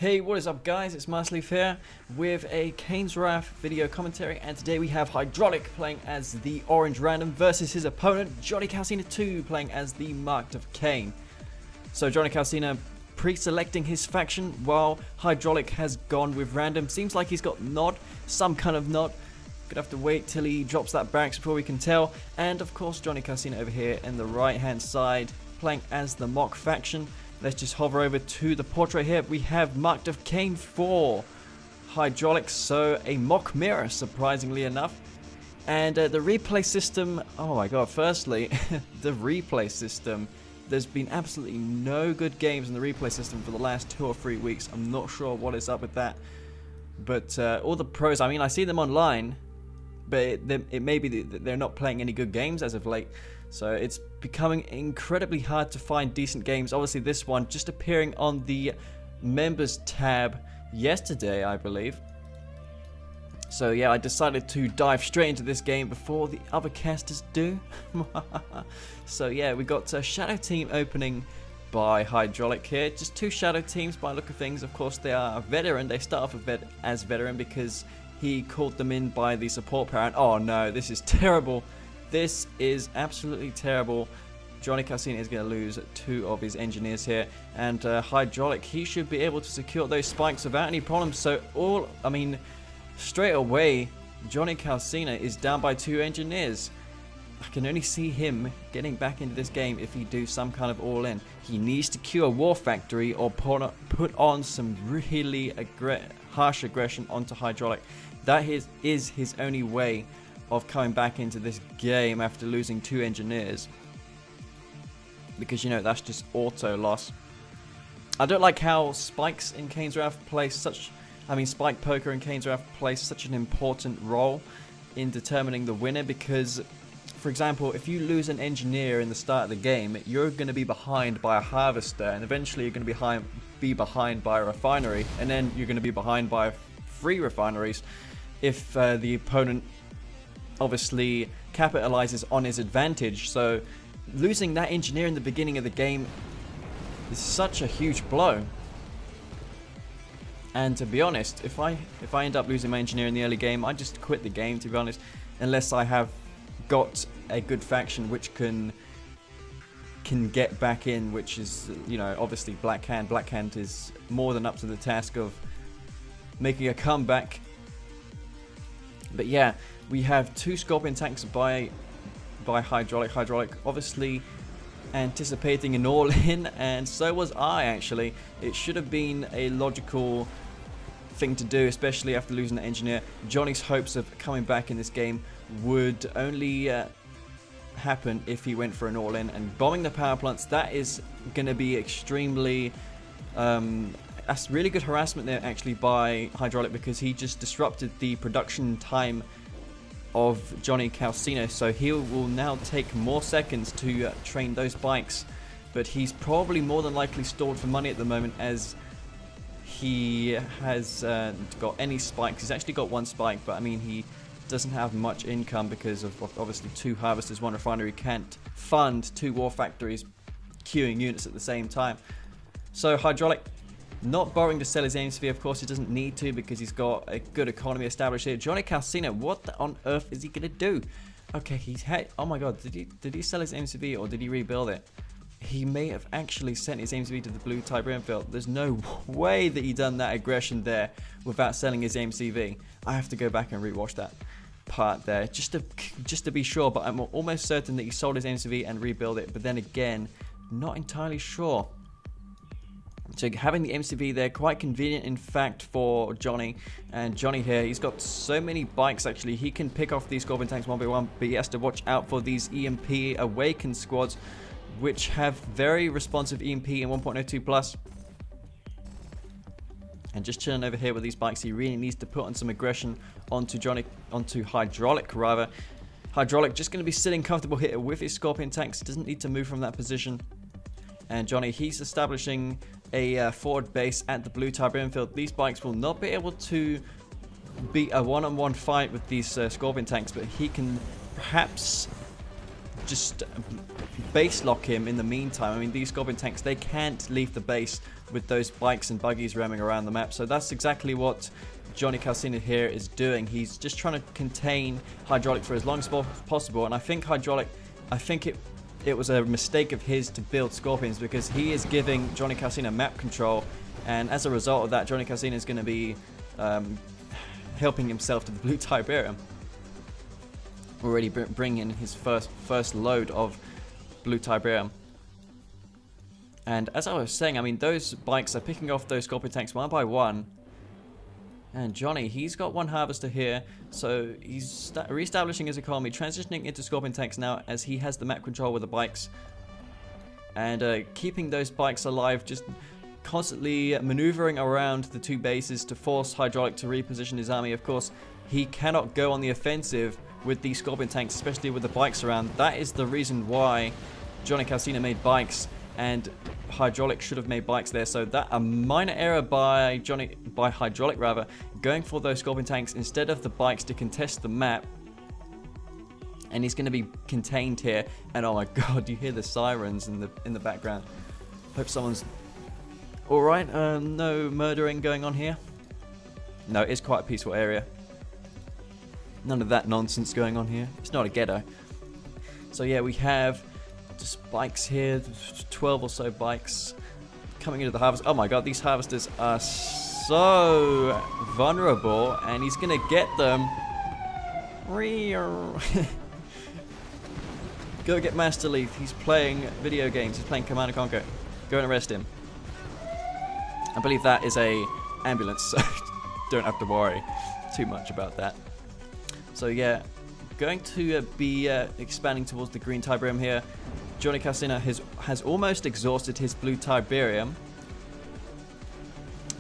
Hey, what is up guys, it's Marsleaf here with a Kane's Wrath video commentary, and today we have HiDrauLicK playing as the Orange Random versus his opponent JonyCalcinha2 playing as the Marked of Kane. So JonyCalcinha pre-selecting his faction while HiDrauLicK has gone with Random. Seems like he's got Nod, some kind of Nod. Gonna have to wait till he drops that barracks before we can tell. And of course JonyCalcinha over here in the right hand side playing as the MoK faction. Let's just hover over to the portrait here. We have Marked of Kane for HiDrauLicK, so a MoK mirror, surprisingly enough. And the replay system, oh my god, firstly, the replay system. There's been absolutely no good games in the replay system for the last 2 or 3 weeks. I'm not sure what is up with that. But all the pros, I mean, I see them online, but it may be that they're not playing any good games as of late. So it's becoming incredibly hard to find decent games. Obviously this one just appearing on the members tab yesterday, I believe. So yeah, I decided to dive straight into this game before the other casters do. So yeah, we got Shadow Team opening by HiDrauLicK here. Just 2 Shadow Teams by the look of things. Of course they are veteran. They start off as veteran because he called them in by the support parent. Oh no, this is terrible. This is absolutely terrible. JonyCalcinha is going to lose 2 of his engineers here, and HiDrauLicK, he should be able to secure those spikes without any problems. So straight away, JonyCalcinha is down by 2 engineers. I can only see him getting back into this game if he do some kind of all-in. He needs to queue a war factory or put on some really harsh aggression onto HiDrauLicK. That is his only way of coming back into this game after losing 2 engineers, because you know that's just auto loss. I don't like how spikes in Kane's Wrath spike poker in Kane's Wrath plays such an important role in determining the winner, because for example, if you lose an engineer in the start of the game, you're going to be behind by a harvester, and eventually you're going to be behind by a refinery, and then you're going to be behind by 3 refineries if the opponent obviously capitalizes on his advantage. So losing that engineer in the beginning of the game is such a huge blow. And to be honest, if I end up losing my engineer in the early game, I just quit the game, to be honest, unless I have got a good faction which can get back in, which is, you know, obviously Black Hand. Black Hand is more than up to the task of making a comeback. But yeah, we have 2 Scorpion tanks by HiDrauLicK. HiDrauLicK obviously anticipating an all-in, and so was I actually. It should have been a logical thing to do, especially after losing the engineer. Johnny's hopes of coming back in this game would only happen if he went for an all-in, and bombing the power plants, that is going to be extremely that's really good harassment there actually by HiDrauLicK, because he just disrupted the production time of JonyCalcinha, so he will now take more seconds to train those bikes. But he's probably more than likely stalled for money at the moment, as he has got any spikes. He's actually got 1 spike, but I mean he doesn't have much income because of obviously 2 harvesters, 1 refinery. Can't fund 2 war factories queuing units at the same time. So HiDrauLicK not borrowing to sell his AMCV, of course he doesn't need to because he's got a good economy established here. JonyCalcinha, what on earth is he going to do? Okay, he's had, oh my god, did he sell his AMCV or did he rebuild it? He may have actually sent his AMCV to the blue Tiberium field. There's no way that he done that aggression there without selling his AMCV. I have to go back and rewatch that part there just to be sure, but I'm almost certain that he sold his AMCV and rebuilt it, but then again, not entirely sure. So having the MCV there, quite convenient in fact for Johnny. And Johnny here, he's got so many bikes actually. He can pick off these Scorpion tanks 1v1, but he has to watch out for these EMP Awakened squads, which have very responsive EMP in 1.02 plus. And just chilling over here with these bikes, he really needs to put on some aggression onto HiDrauLicK rather. HiDrauLicK just going to be sitting comfortable here with his Scorpion tanks, doesn't need to move from that position. And Johnny, he's establishing a forward base at the blue Tiberium field. These bikes will not be able to beat a one-on-one fight with these Scorpion tanks, but he can perhaps just base lock him in the meantime. I mean, these Scorpion tanks, they can't leave the base with those bikes and buggies roaming around the map. So that's exactly what JonyCalcinha here is doing. He's just trying to contain HiDrauLicK for as long as possible. And I think HiDrauLicK, it was a mistake of his to build Scorpions, because he is giving JonyCalcinha map control. And as a result of that, JonyCalcinha is going to be helping himself to the blue Tiberium. Already bringing in his first load of blue Tiberium. And as I was saying, I mean, those bikes are picking off those Scorpion tanks one by one. And Johnny, he's got one harvester here, so he's reestablishing his economy, transitioning into Scorpion tanks now as he has the map control with the bikes. And keeping those bikes alive, just constantly maneuvering around the two bases to force HiDrauLicK to reposition his army. Of course, he cannot go on the offensive with these Scorpion tanks, especially with the bikes around. That is the reason why JonyCalcinha made bikes, and HiDrauLicK should have made bikes there. So that a minor error by HiDrauLicK rather, going for those Scorpion tanks instead of the bikes to contest the map. And he's going to be contained here. And oh my god, you hear the sirens in the background. Hope someone's all right. No murdering going on here. No, it's quite a peaceful area. None of that nonsense going on here. It's not a ghetto. So yeah, we have just bikes here, 12 or so bikes coming into the harvest. Oh my god, these harvesters are so vulnerable, and he's gonna get them. Go get Master Leaf. He's playing video games. He's playing Command & Conquer. Go and arrest him. I believe that is a ambulance, so don't have to worry too much about that. So yeah, going to be expanding towards the green Tiberium here. JonyCalcinha has almost exhausted his blue Tiberium.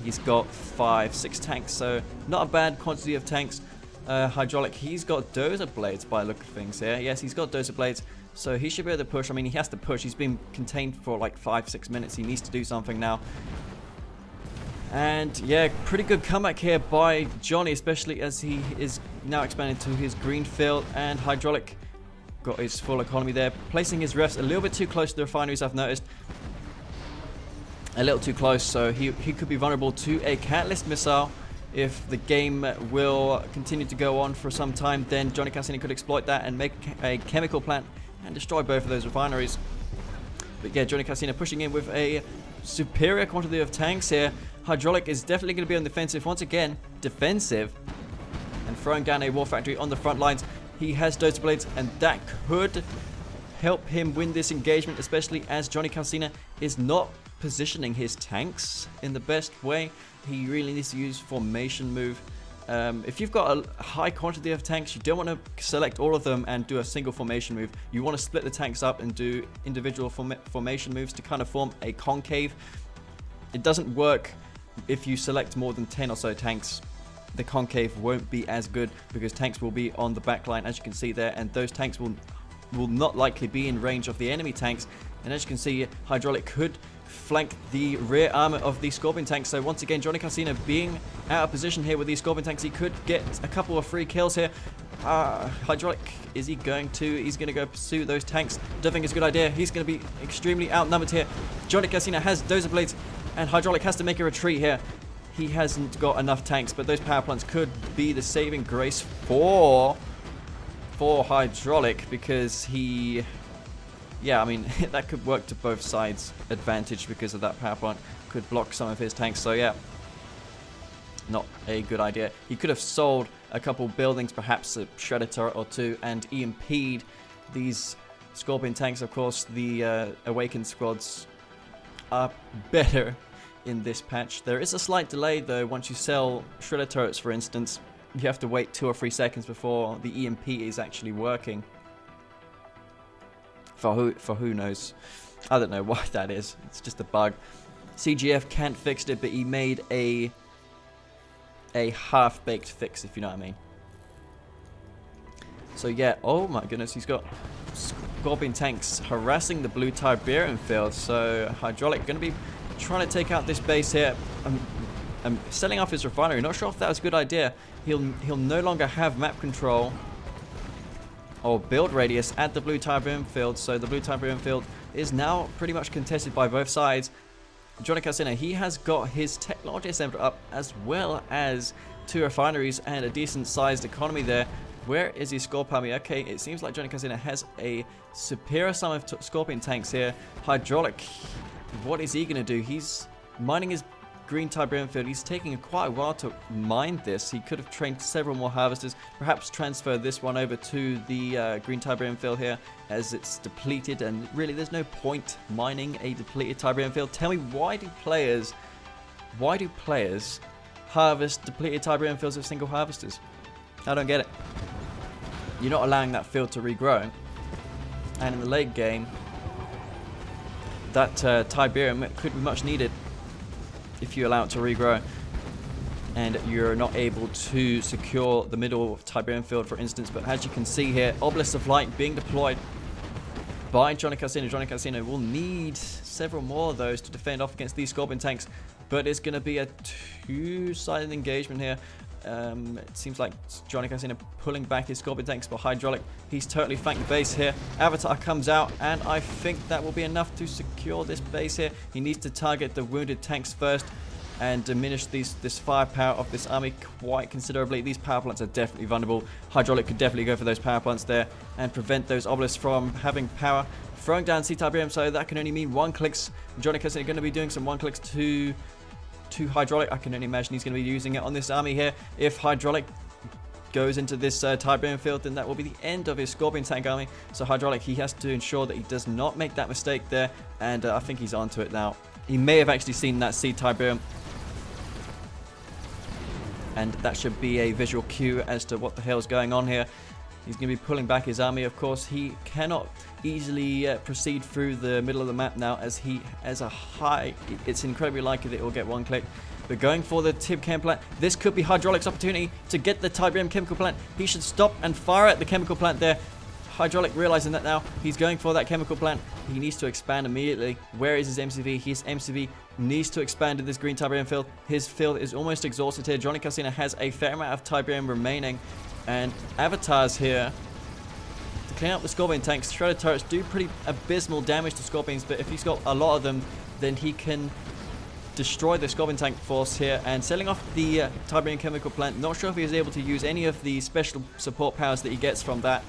He's got 5-6 tanks, so not a bad quantity of tanks. HiDrauLicK, he's got dozer blades by the look of things here. Yes, he's got dozer blades, so he should be able to push. I mean, he has to push. He's been contained for like 5-6 minutes. He needs to do something now. And yeah, pretty good comeback here by Johnny, especially as he is now expanding to his green field. And HiDrauLicK got his full economy there, placing his refs a little bit too close to the refineries, I've noticed. A little too close, so he could be vulnerable to a catalyst missile. If the game will continue to go on for some time, then JonyCalcinha could exploit that and make a chemical plant and destroy both of those refineries. But yeah, JonyCalcinha pushing in with a superior quantity of tanks here. HiDrauLicK is definitely going to be on the defensive once again. Defensive. And throwing down a war factory on the front lines. He has dozer blades, and that could help him win this engagement, especially as JonyCalcinha is not positioning his tanks in the best way. He really needs to use formation move. If you've got a high quantity of tanks, you don't want to select all of them and do a single formation move. You want to split the tanks up and do individual formation moves to kind of form a concave. It doesn't work if you select more than 10 or so tanks. The concave won't be as good because tanks will be on the back line, as you can see there, and those tanks will not likely be in range of the enemy tanks. And as you can see, HiDrauLicK could flank the rear armor of the Scorpion tanks. So once again, JonyCalcinha being out of position here with these Scorpion tanks, he could get a couple of free kills here. HiDrauLicK, is he going to? He's going to go pursue those tanks. Don't think it's a good idea. He's going to be extremely outnumbered here. JonyCalcinha has dozer blades, and HiDrauLicK has to make a retreat here. He hasn't got enough tanks, but those power plants could be the saving grace for HiDrauLicK, because he... Yeah, I mean, that could work to both sides' advantage because of that power plant. Could block some of his tanks, so yeah. Not a good idea. He could have sold a couple buildings, perhaps a shredder turret or two, and EMP'd these Scorpion tanks. Of course, the Awakened squads are better in this patch. There is a slight delay, though. Once you sell shredder turrets, for instance, you have to wait 2 or 3 seconds before the EMP is actually working. For who knows. I don't know why that is. It's just a bug. CGF can't fix it, but he made a half-baked fix, if you know what I mean. So yeah, oh my goodness, he's got Scorpion tanks harassing the blue Tiberium field. So HiDrauLicK going to be trying to take out this base here. Selling off his refinery. Not sure if that was a good idea. He'll no longer have map control or build radius at the blue Tiberium field. So the blue Tiberium field is now pretty much contested by both sides. JonyCalcinha, he has got his technology center up, as well as 2 refineries and a decent sized economy there. Where is his Scorp army? Okay, it seems like JonyCalcinha has a superior sum of Scorpion tanks here. HiDrauLicK, what is he going to do? He's mining his green Tiberium field. He's taking quite a while to mine this. He could have trained several more harvesters, perhaps transfer this one over to the green Tiberium field here, as it's depleted, and really there's no point mining a depleted Tiberium field. Tell me, why do players harvest depleted Tiberium fields with single harvesters? I don't get it. You're not allowing that field to regrow, and in the late game that Tiberium could be much needed if you allow it to regrow, and you're not able to secure the middle Tiberium field, for instance. But as you can see here, Obelisks of Light being deployed by JonyCalcinha. JonyCalcinha will need several more of those to defend off against these Scorpion tanks, but it's going to be a two-sided engagement here. It seems like JonyCalcinha pulling back his Scorpion tanks, but HiDrauLicK, he's totally flanked the base here. Avatar comes out, and I think that will be enough to secure this base here. He needs to target the wounded tanks first and diminish this firepower of this army quite considerably. These power plants are definitely vulnerable. HiDrauLicK could definitely go for those power plants there and prevent those obelisks from having power. Throwing down C-Tiberium, so that can only mean 1-clicks. JonyCalcinha going to be doing some 1-clicks to HiDrauLicK. I can only imagine he's going to be using it on this army here. If HiDrauLicK goes into this Tiberium field, then that will be the end of his Scorpion tank army. So HiDrauLicK, he has to ensure that he does not make that mistake there, and I think he's onto it now. He may have actually seen that C-Tiberium, and that should be a visual cue as to what the hell is going on here. He's going to be pulling back his army. Of course, he cannot easily proceed through the middle of the map now, as he has a high... It's incredibly likely that it will get 1-click. But going for the Tib Chem plant, this could be HiDrauLick's opportunity to get the Tiberium chemical plant. He should stop and fire at the chemical plant there. HiDrauLicK realizing that now, he's going for that chemical plant. He needs to expand immediately. Where is his MCV? His MCV needs to expand in this green Tiberium field. His field is almost exhausted here. JonyCalcinha has a fair amount of Tiberium remaining, and avatars here to clean up the Scorpion tanks. Shredder turrets do pretty abysmal damage to Scorpions, but if he's got a lot of them, then he can destroy the Scorpion tank force here. And selling off the Tiberium chemical plant, not sure if he was able to use any of the special support powers that he gets from that.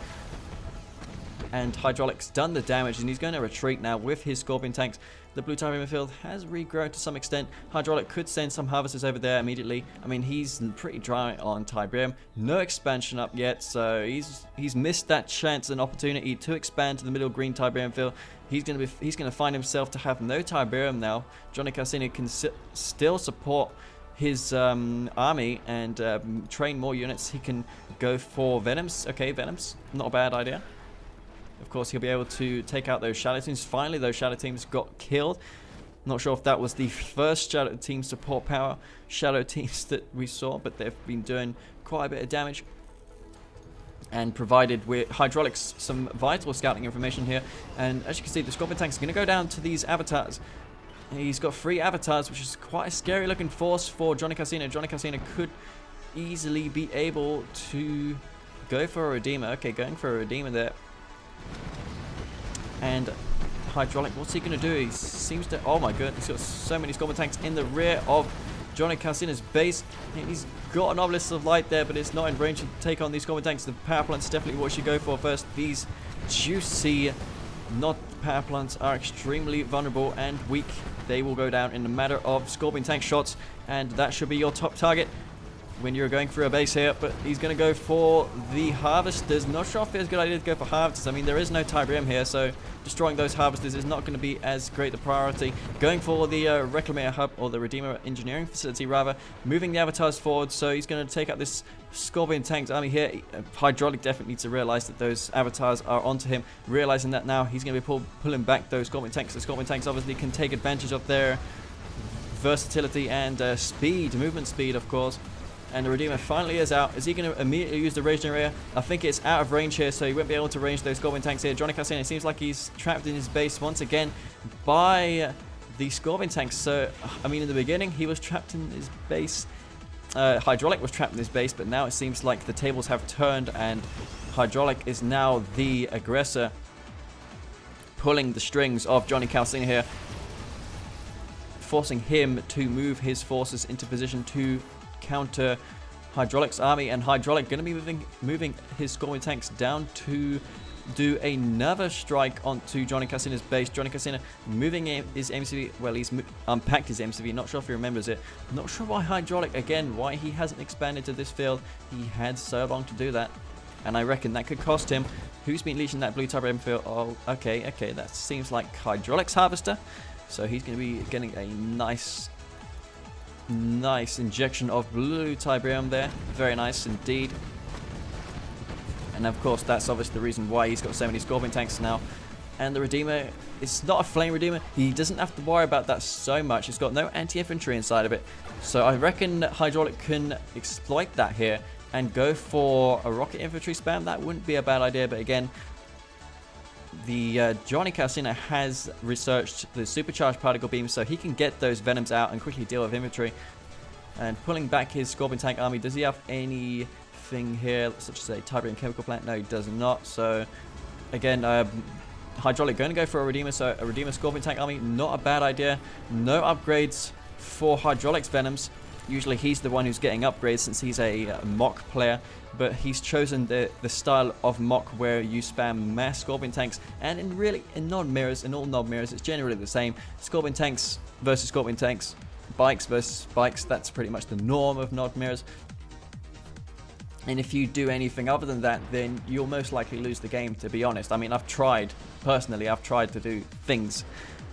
And HiDrauLick's done the damage, and he's going to retreat now with his Scorpion tanks. The blue Tiberium field has regrown to some extent. HiDrauLicK could send some harvesters over there immediately. I mean, he's pretty dry on Tiberium. No expansion up yet, so he's missed that chance and opportunity to expand to the middle green Tiberium field. He's going to find himself to have no Tiberium now. JonyCalcinha can still support his army and train more units. He can go for Venoms. Okay, Venoms, not a bad idea. Of course, he'll be able to take out those Shadow Teams. Finally, those Shadow Teams got killed. Not sure if that was the first Shadow Team support power Shadow Teams that we saw, but they've been doing quite a bit of damage. And provided with HiDrauLicK some vital scouting information here. And as you can see, the Scorpion tank is going to go down to these avatars. He's got 3 avatars, which is quite a scary looking force for JonyCalcinha. JonyCalcinha could easily be able to go for a Redeemer. Okay, going for a Redeemer there. And HiDrauLicK, what's he going to do? He seems to... Oh my goodness, he's got so many Scorpion tanks in the rear of JonyCalcinha's base. He's got an Obelisk of Light there, but it's not in range to take on these Scorpion tanks. The power plant's definitely what you should go for first. These juicy power plants are extremely vulnerable and weak. They will go down in a matter of Scorpion tank shots, and that should be your top target when you're going through a base here. But he's going to go for the harvesters. Not sure if it's a good idea to go for harvesters. I mean, there is no Tiberium here, so destroying those harvesters is not going to be as great a priority. Going for the Reclamator hub, or the Redeemer engineering facility rather, moving the avatars forward. So he's going to take out this Scorpion tanks army here. HiDrauLicK definitely needs to realize that those avatars are onto him. Realizing that now, he's going to be pulling back those Scorpion tanks. The Scorpion tanks obviously can take advantage of their versatility and speed, movement speed, of course. And the Redeemer finally is out. Is he going to immediately use the Rage Generator? I think it's out of range here, so he won't be able to range those Scorpion tanks here. JonyCalcinha, it seems like he's trapped in his base once again by the Scorpion tanks. So, I mean, in the beginning, he was trapped in his base. HiDrauLicK was trapped in his base, but now it seems like the tables have turned, and HiDrauLicK is now the aggressor, pulling the strings of JonyCalcinha here, forcing him to move his forces into position to counter HiDrauLicK's army, and HiDrauLicK going to be moving his Scorpion tanks down to do another strike onto JonyCalcinha's base. JonyCalcinha moving his MCV, well, he's unpacked his MCV, not sure if he remembers it. Not sure why HiDrauLicK, again, why he hasn't expanded to this field. He had so long to do that, and I reckon that could cost him. Who's been leeching that blue Tiberium field? Oh, okay, that seems like HiDrauLicK's harvester, so he's going to be getting a nice injection of blue Tiberium there. Very nice indeed. And of course, that's obviously the reason why he's got so many Scorpion tanks now. And the Redeemer, it's not a Flame Redeemer. He doesn't have to worry about that so much. It's got no anti-infantry inside of it. So I reckon HiDrauLicK can exploit that here and go for a rocket infantry spam. That wouldn't be a bad idea. But again, the JonyCalcinha has researched the supercharged particle beam, so he can get those venoms out and quickly deal with infantry. And pulling back his Scorpion tank army, does he have anything here such as a Tiberium chemical plant? No, he does not. So again, HiDrauLicK going to go for a Redeemer, so a Redeemer Scorpion tank army, not a bad idea. No upgrades for HiDrauLicK's venoms. Usually he's the one who's getting upgrades since he's a MoK player, but he's chosen the style of MoK where you spam mass Scorpion tanks, and in nod mirrors, in all nod mirrors, it's generally the same. Scorpion tanks versus Scorpion tanks, bikes versus bikes, that's pretty much the norm of nod mirrors. And if you do anything other than that, then you'll most likely lose the game, to be honest. I mean, personally, I've tried to do things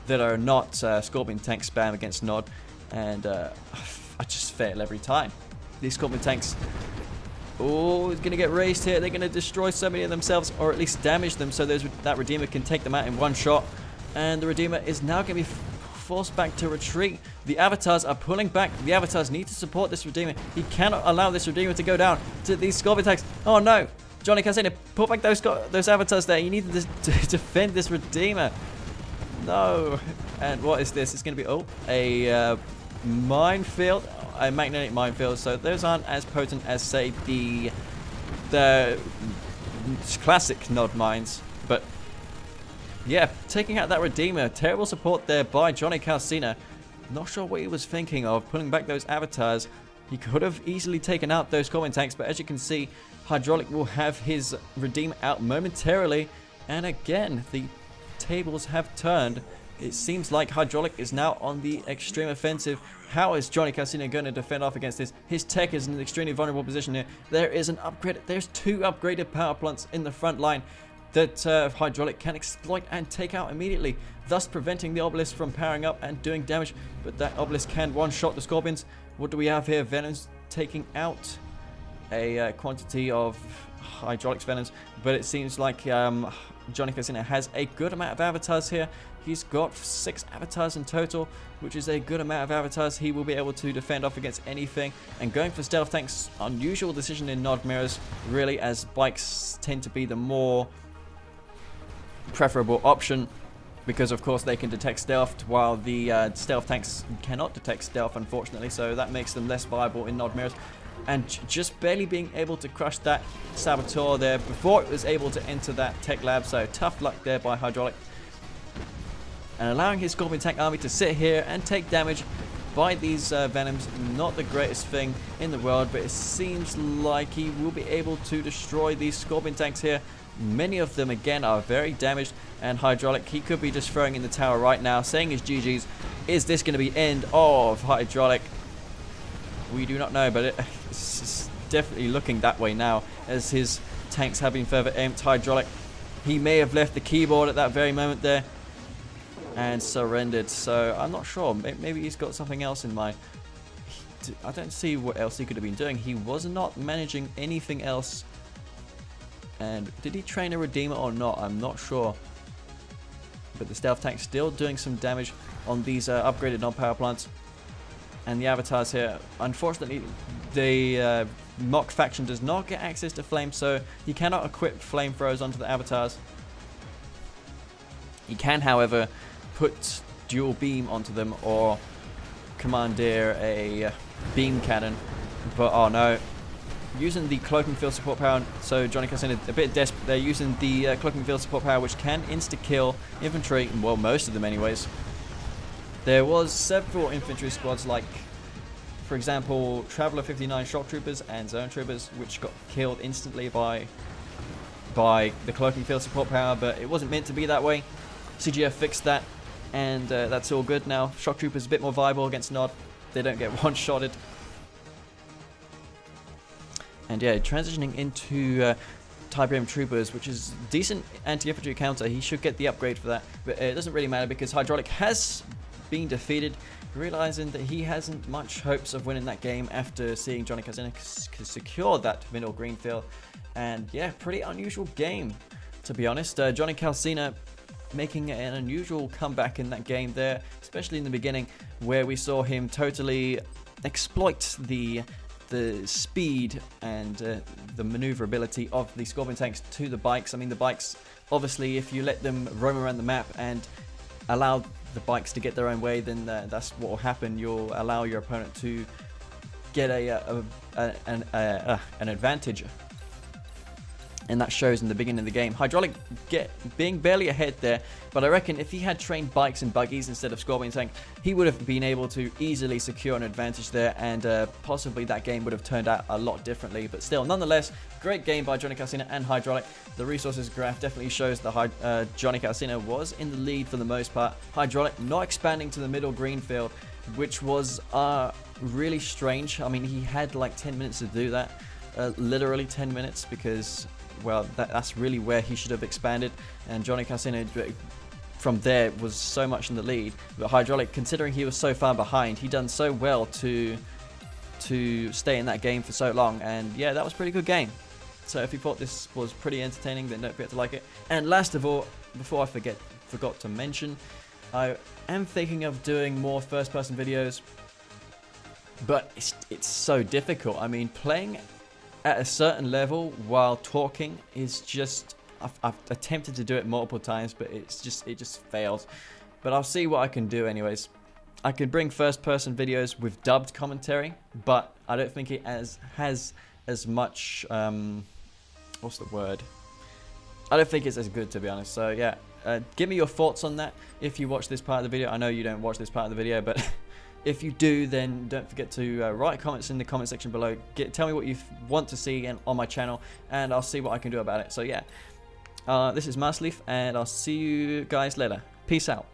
that are not Scorpion tank spam against nod, and I just fail every time. These Scorpion tanks, oh, it's going to get raised here. They're going to destroy so many of themselves, or at least damage them, so that Redeemer can take them out in one shot. And the Redeemer is now going to be forced back to retreat. The avatars are pulling back. The avatars need to support this Redeemer. He cannot allow this Redeemer to go down to these Scorpion tanks. Oh no! JonyCalcinha, pull back those avatars there. You need to defend this Redeemer. No. And what is this? It's going to be, a minefield, a magnetic minefield. So those aren't as potent as, say, the classic nod mines. But yeah, taking out that Redeemer. Terrible support there by JonyCalcinha. Not sure what he was thinking of, pulling back those avatars. He could have easily taken out those Scorpion tanks, but as you can see, HiDrauLicK will have his Redeemer out momentarily. And again, the tables have turned. It seems like HiDrauLicK is now on the extreme offensive. How is JonyCalcinha going to defend off against this? His tech is in an extremely vulnerable position here. There is an upgrade. There's 2 upgraded power plants in the front line that HiDrauLicK can exploit and take out immediately, thus preventing the obelisk from powering up and doing damage. But that obelisk can one-shot the Scorpions. What do we have here? Venoms taking out a quantity of HiDrauLicK's venoms, but it seems like JonyCalcinha has a good amount of avatars here. He's got 6 avatars in total, which is a good amount of avatars. He will be able to defend off against anything. And going for stealth tanks, unusual decision in nod mirrors, really, as bikes tend to be the more preferable option, because of course they can detect stealth, while the stealth tanks cannot detect stealth, unfortunately, so that makes them less viable in nod mirrors. And just barely being able to crush that Saboteur there before it was able to enter that tech lab, so tough luck there by HiDrauLicK. And allowing his Scorpion tank army to sit here and take damage by these venoms, not the greatest thing in the world, but it seems like he will be able to destroy these Scorpion tanks here. Many of them, again, are very damaged, and HiDrauLicK, he could be just throwing in the tower right now, saying his GG's. Is this going to be end of HiDrauLicK? We do not know, but it's definitely looking that way now, as his tanks have been further aimed. HiDrauLicK, he may have left the keyboard at that very moment there and surrendered, so I'm not sure. Maybe he's got something else in mind. I don't see what else he could have been doing. He was not managing anything else. And did he train a Redeemer or not? I'm not sure. But the stealth tank still doing some damage on these upgraded non-power plants. And the avatars here, unfortunately, the MoK faction does not get access to flame, so he cannot equip flamethrowers onto the avatars. He can, however, put dual beam onto them or commandeer a beam cannon. But oh no, using the cloaking field support power. So JonyCalcinha a bit desperate. They're using the cloaking field support power, which can insta-kill infantry. Well, most of them anyways. There was several infantry squads, like, for example, Traveller 59 shock troopers and zone troopers, which got killed instantly by the cloaking field support power, but it wasn't meant to be that way. CGF fixed that, and that's all good now. Shock troopers a bit more viable against Nod. They don't get one-shotted. And yeah, transitioning into Tiberium troopers, which is decent anti-infantry counter. He should get the upgrade for that, but it doesn't really matter because HiDrauLicK has been defeated, realizing that he hasn't much hopes of winning that game after seeing JonyCalcinha secure that middle green field. And yeah, pretty unusual game, to be honest. JonyCalcinha making an unusual comeback in that game there, especially in the beginning, where we saw him totally exploit the speed and the maneuverability of the Scorpion tanks to the bikes. I mean, the bikes, obviously, if you let them roam around the map and allow the bikes to get their own way, then that's what will happen. You'll allow your opponent to get an advantage. And that shows in the beginning of the game. HiDrauLicK being barely ahead there, but I reckon if he had trained bikes and buggies instead of Scorpion tank, he would have been able to easily secure an advantage there, and possibly that game would have turned out a lot differently. But still, nonetheless, great game by JonyCalcinha and HiDrauLicK. The resources graph definitely shows that JonyCalcinha was in the lead for the most part. HiDrauLicK not expanding to the middle green field, which was really strange. I mean, he had like 10 minutes to do that, literally 10 minutes, because, well, that's really where he should have expanded, and JonyCalcinha from there was so much in the lead. But HiDrauLicK, considering he was so far behind, he done so well to stay in that game for so long, and yeah, that was a pretty good game. So if you thought this was pretty entertaining, then don't forget to like it. And last of all, before I forgot to mention, I am thinking of doing more first-person videos, but it's so difficult. I mean, playing at a certain level while talking is just, I've attempted to do it multiple times, but it just fails. But I'll see what I can do anyways. I can bring first person videos with dubbed commentary, but I don't think it has as much what's the word, I don't think it's as good, to be honest. So yeah, give me your thoughts on that if you watch this part of the video. I know you don't watch this part of the video, but if you do, then don't forget to write comments in the comment section below. Tell me what you want to see on my channel, and I'll see what I can do about it. So yeah, this is Marsleaf, and I'll see you guys later. Peace out.